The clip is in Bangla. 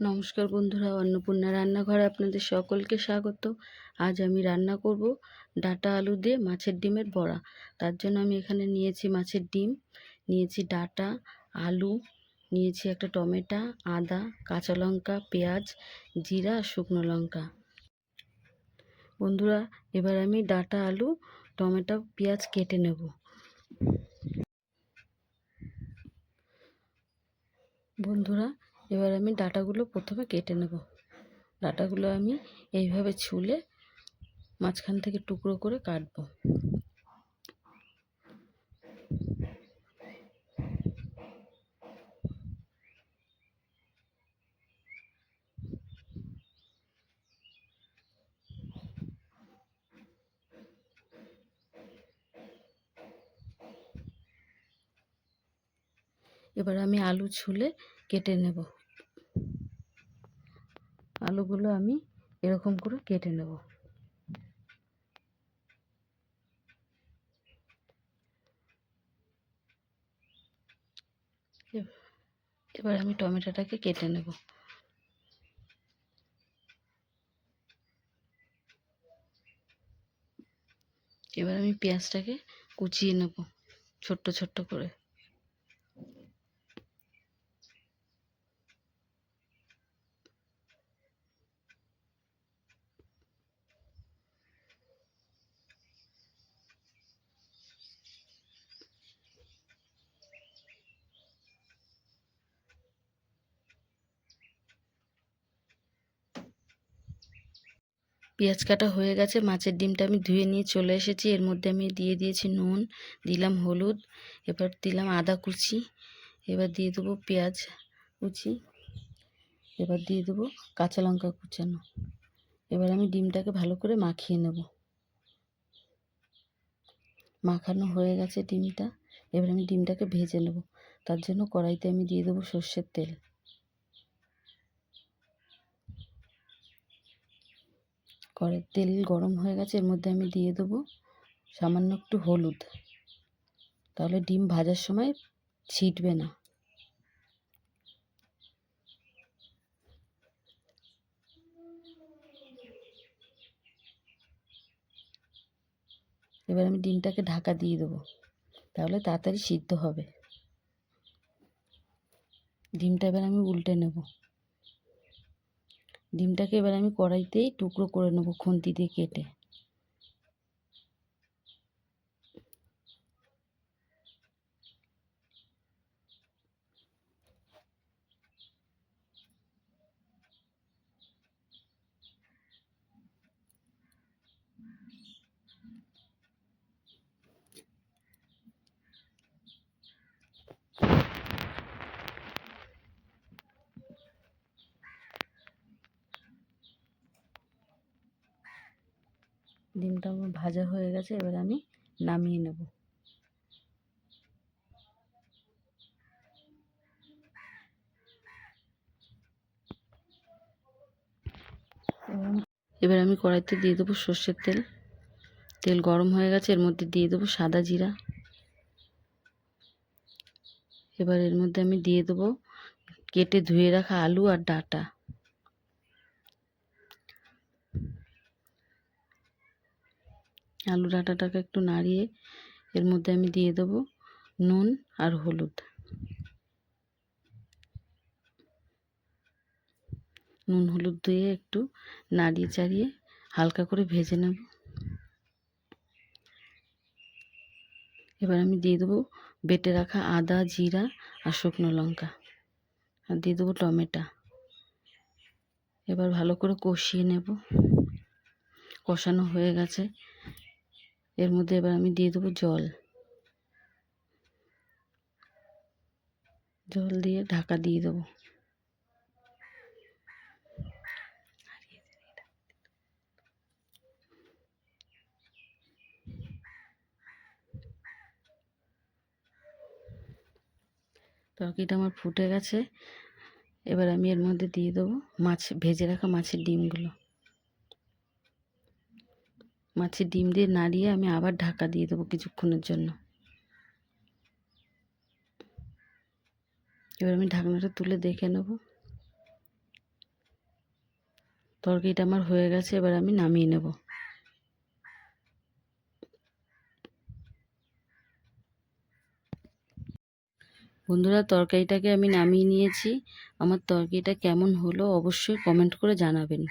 নমস্কার বন্ধুরা, অন্নপূর্ণা রান্নাঘরে আপনাদের সকলকে স্বাগত। আজ আমি রান্না করব ডাঁটা আলু দিয়ে মাছের ডিমের বড়া। তার জন্য আমি এখানে নিয়েছি মাছের ডিম, নিয়েছি ডাঁটা, আলু, নিয়েছি একটা টমেটো, আদা, কাঁচা লঙ্কা, পেঁয়াজ, জিরা আর শুকনো লঙ্কা। বন্ধুরা, এবার আমি ডাঁটা, আলু, টমেটো, পেঁয়াজ কেটে নেব। বন্ধুরা, এবার আমি ডাঁটাগুলো প্রথমে কেটে নেব। ডাঁটাগুলো আমি এইভাবে ছুলে মাঝখান থেকে টুকরো করে কাটবো। এবার আমি আলু ছুলে কেটে নেব। আলুগুলো আমি এরকম করে কেটে নেব। এবার আমি টমেটোটাকে কেটে নেব। এবার আমি পেঁয়াজটাকে কুচিয়ে নেব ছোট্ট ছোট্ট করে। পেঁয়াজ কাটা হয়ে গেছে। মাছের ডিমটা আমি ধুয়ে নিয়ে চলে এসেছি। এর মধ্যে আমি দিয়ে দিয়েছি নুন, দিলাম হলুদ, এবার দিলাম আদা কুচি, এবার দিয়ে দেবো পেঁয়াজ কুচি, এবার দিয়ে দেবো কাঁচা লঙ্কা কুচানো। এবার আমি ডিমটাকে ভালো করে মাখিয়ে নেব। মাখানো হয়ে গেছে ডিমটা। এবার আমি ডিমটাকে ভেজে নেব। তার জন্য কড়াইতে আমি দিয়ে দেবো সর্ষের তেল। কড়াইয়ের তেল গরম হয়ে গেছে। এর মধ্যে আমি দিয়ে দেবো সামান্য একটু হলুদ, তাহলে ডিম ভাজার সময় ছিটবে না। এবার আমি ডিমটাকে ঢাকা দিয়ে দেবো, তাহলে তাড়াতাড়ি সিদ্ধ হবে। ডিমটা এবার আমি উল্টে নেব। ডিমটাকে এবার আমি কড়াইতেই টুকরো করে নেব খুন্তি দিয়ে কেটে। ডিমটা আমার ভাজা হয়ে গেছে। এবার আমি নামিয়ে নেব। এবার আমি কড়াইতে দিয়ে দেবো সর্ষের তেল। তেল গরম হয়ে গেছে। এর মধ্যে দিয়ে দেবো সাদা জিরা। এবার এর মধ্যে আমি দিয়ে দেবো কেটে ধুয়ে রাখা আলু আর ডাঁটা। আলু ডাঁটাটাকে একটু নাড়িয়ে এর মধ্যে আমি দিয়ে দেবো নুন আর হলুদ। নুন হলুদ দিয়ে একটু নাড়িয়ে চাড়িয়ে হালকা করে ভেজে নেব। এবার আমি দিয়ে দেবো বেটে রাখা আদা, জিরা আর শুকনো লঙ্কা, আর দিয়ে দেবো টমেটো। এবার ভালো করে কষিয়ে নেব। কষানো হয়ে গেছে। এর মধ্যে এবার আমি দিয়ে দেবো জল। জল দিয়ে ঢাকা দিয়ে দেবো। তরকারিটা আমার ফুটে গেছে। এবার আমি এর মধ্যে দিয়ে দেবো ভেজে রাখা মাছের ডিমগুলো। মাছের ডিম দিয়ে নাড়িয়ে আমি আবার ঢাকা দিয়ে দেবো কিছুক্ষণের জন্য। এবার আমি ঢাকনাটা তুলে দেখে নেব। তরকারিটা আমার হয়ে গেছে, এবার আমি নামিয়ে নেব। বন্ধুরা, তরকারিটাকে আমি নামিয়ে নিয়েছি। আমার তরকারিটা কেমন হলো অবশ্যই কমেন্ট করে জানাবেন।